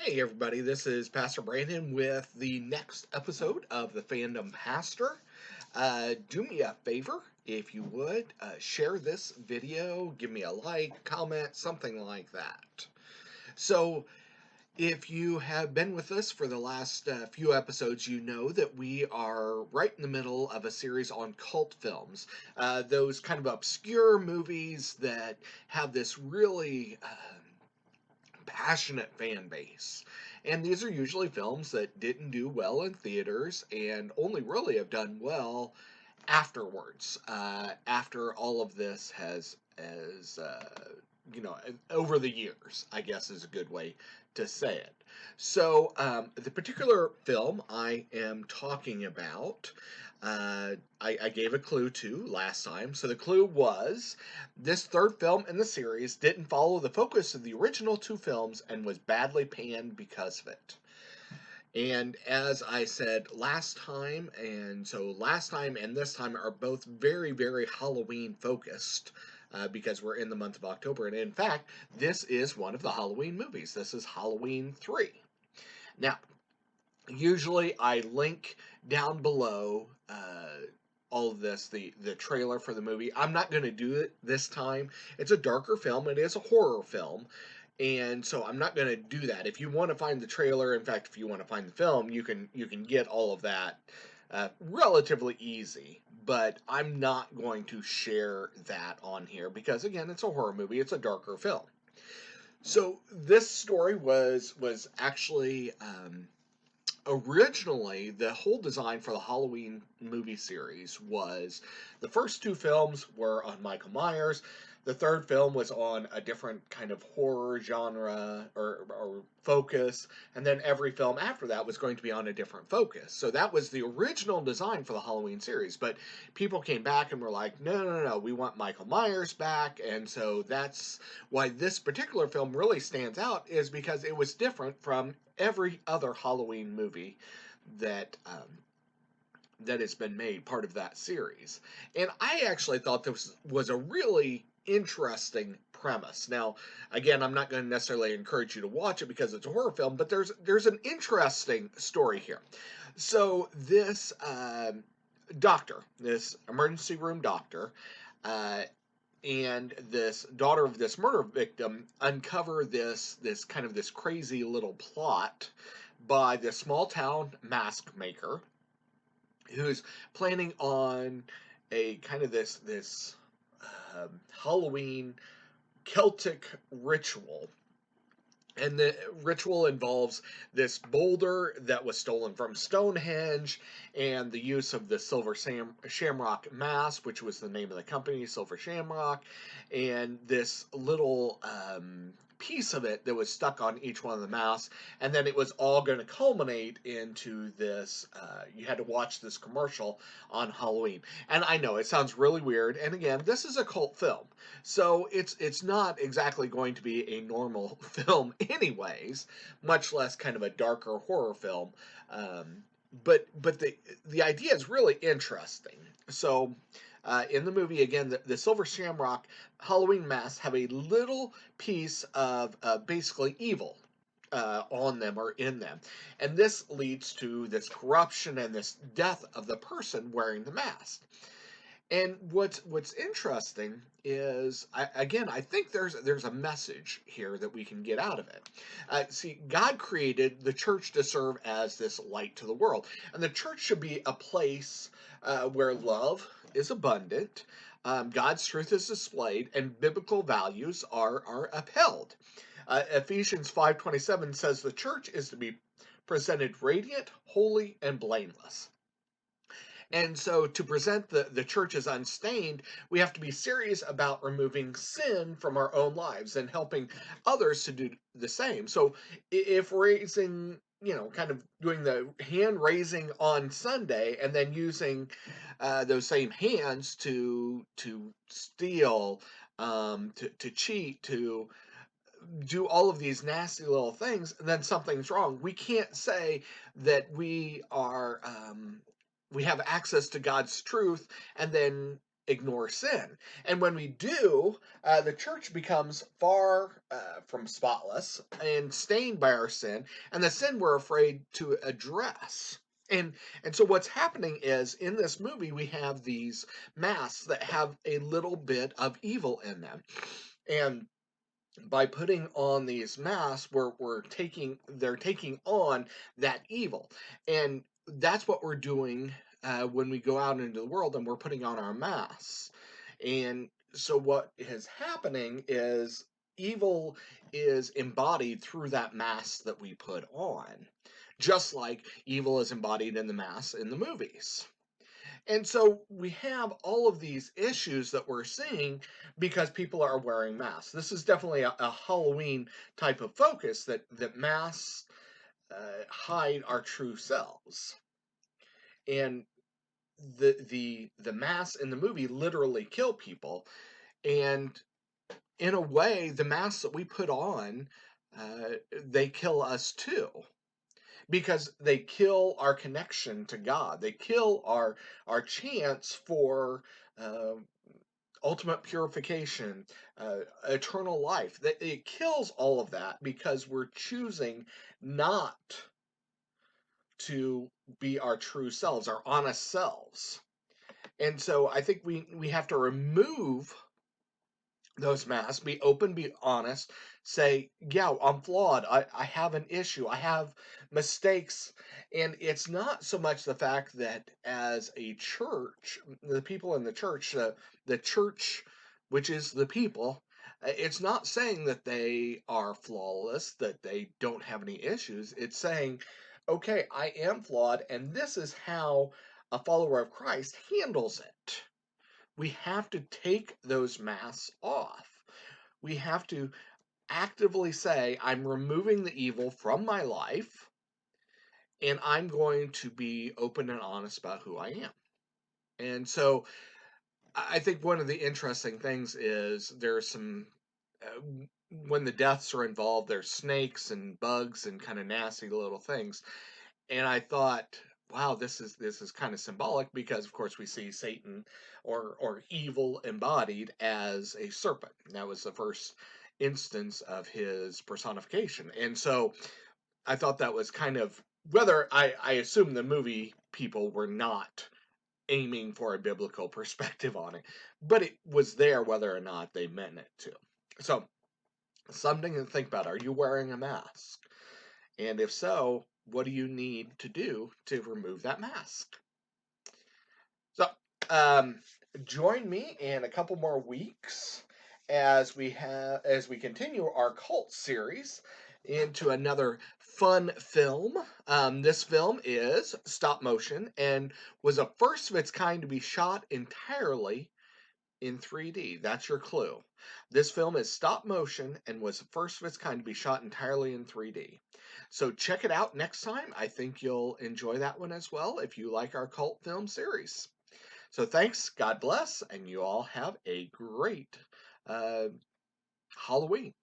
Hey everybody, this is Pastor Brandon with the next episode of the Fandom Pastor. Do me a favor, if you would, share this video, give me a like, comment, something like that. So, if you have been with us for the last few episodes, you know that we are right in the middle of a series on cult films. Those kind of obscure movies that have this really passionate fan base. And these are usually films that didn't do well in theaters and only really have done well afterwards, after all of this has over the years, I guess is a good way to say it. So, the particular film I am talking about, I gave a clue to last time. So the clue was this third film in the series didn't follow the focus of the original two films and was badly panned because of it. And as I said last time, and so last time and this time are both very, very Halloween focused, because we're in the month of October. And in fact, this is one of the Halloween movies. This is Halloween 3. Now, usually I link down below all of this, the trailer for the movie. I'm not going to do it this time. It's a darker film. It is a horror film. And so I'm not going to do that. If you want to find the trailer, in fact, if you want to find the film, you can get all of that relatively easy. But I'm not going to share that on here because again, it's a horror movie. It's a darker film. So this story was actually originally the whole design for the Halloween movie series was the first two films were on Michael Myers. The third film was on a different kind of horror genre or focus, and then every film after that was going to be on a different focus. So that was the original design for the Halloween series. But people came back and were like, no, no, no, no, we want Michael Myers back. And so that's why this particular film really stands out, is because it was different from every other Halloween movie that that has been made part of that series. And I actually thought this was a really interesting premise. Now, again, I'm not going to necessarily encourage you to watch it because it's a horror film, but there's an interesting story here. So this doctor, this emergency room doctor, uh, and this daughter of this murder victim uncover this kind of this crazy little plot by this small town mask maker who's planning on a kind of this Halloween Celtic ritual. And the ritual involves this boulder that was stolen from Stonehenge and the use of the Shamrock Mask, which was the name of the company, Silver Shamrock, and this little piece of it that was stuck on each one of the masks. And then it was all going to culminate into this. You had to watch this commercial on Halloween. And I know it sounds really weird. And again, this is a cult film. So it's not exactly going to be a normal film anyways, much less kind of a darker horror film. But the idea is really interesting. So in the movie, again, the Silver Shamrock Halloween masks have a little piece of basically evil on them or in them. And this leads to this corruption and this death of the person wearing the mask. And what's interesting is, I think there's a message here that we can get out of it. See, God created the church to serve as this light to the world, and the church should be a place where love is abundant, God's truth is displayed, and biblical values are upheld. Ephesians 5:27 says the church is to be presented radiant, holy, and blameless. And so, to present the church as unstained, we have to be serious about removing sin from our own lives and helping others to do the same. So, if raising, kind of doing the hand raising on Sunday and then using those same hands to steal, to cheat, to do all of these nasty little things, then something's wrong. We can't say that we have access to God's truth and then ignore sin. And when we do, the church becomes far from spotless and stained by our sin, and the sin we're afraid to address. And and so what's happening is in this movie we have these masks that have a little bit of evil in them. And by putting on these masks, they're taking on that evil. And that's what we're doing when we go out into the world and we're putting on our masks. And so what is happening is evil is embodied through that mask that we put on, just like evil is embodied in the masks in the movies. And so we have all of these issues that we're seeing because people are wearing masks. This is definitely a Halloween type of focus, that masks hide our true selves. And the masks in the movie literally kill people. And in a way, the masks that we put on, they kill us too, because they kill our connection to God. They kill our chance for uh, ultimate purification, eternal life. It kills all of that because we're choosing not to be our true selves, our honest selves. And so I think we have to remove those masks, be open, be honest, say, yeah, I'm flawed. I have an issue. I have mistakes. And it's not so much the fact that as a church, the people in the church, which is the people, it's not saying that they are flawless, that they don't have any issues. It's saying, okay, I am flawed, and this is how a follower of Christ handles it. We have to take those masks off. We have to actively say, I'm removing the evil from my life, and I'm going to be open and honest about who I am. And so I think one of the interesting things is there's some, uh, when the deaths are involved, there's snakes and bugs and kind of nasty little things. And I thought, wow, this is kind of symbolic because, of course, we see Satan or evil embodied as a serpent. That was the first instance of his personification, and so I thought that was kind of, whether I assume the movie people were not aiming for a biblical perspective on it, but it was there whether or not they meant it to. So something to think about. Are you wearing a mask? And if so, what do you need to do to remove that mask? So, um, join me in a couple more weeks as we continue our cult series into another fun film. This film is stop motion and was a first of its kind to be shot entirely in 3D. That's your clue. This film is stop motion and was the first of its kind to be shot entirely in 3D. So check it out next time. I think you'll enjoy that one as well if you like our cult film series. So thanks, God bless, and you all have a great uh, Halloween.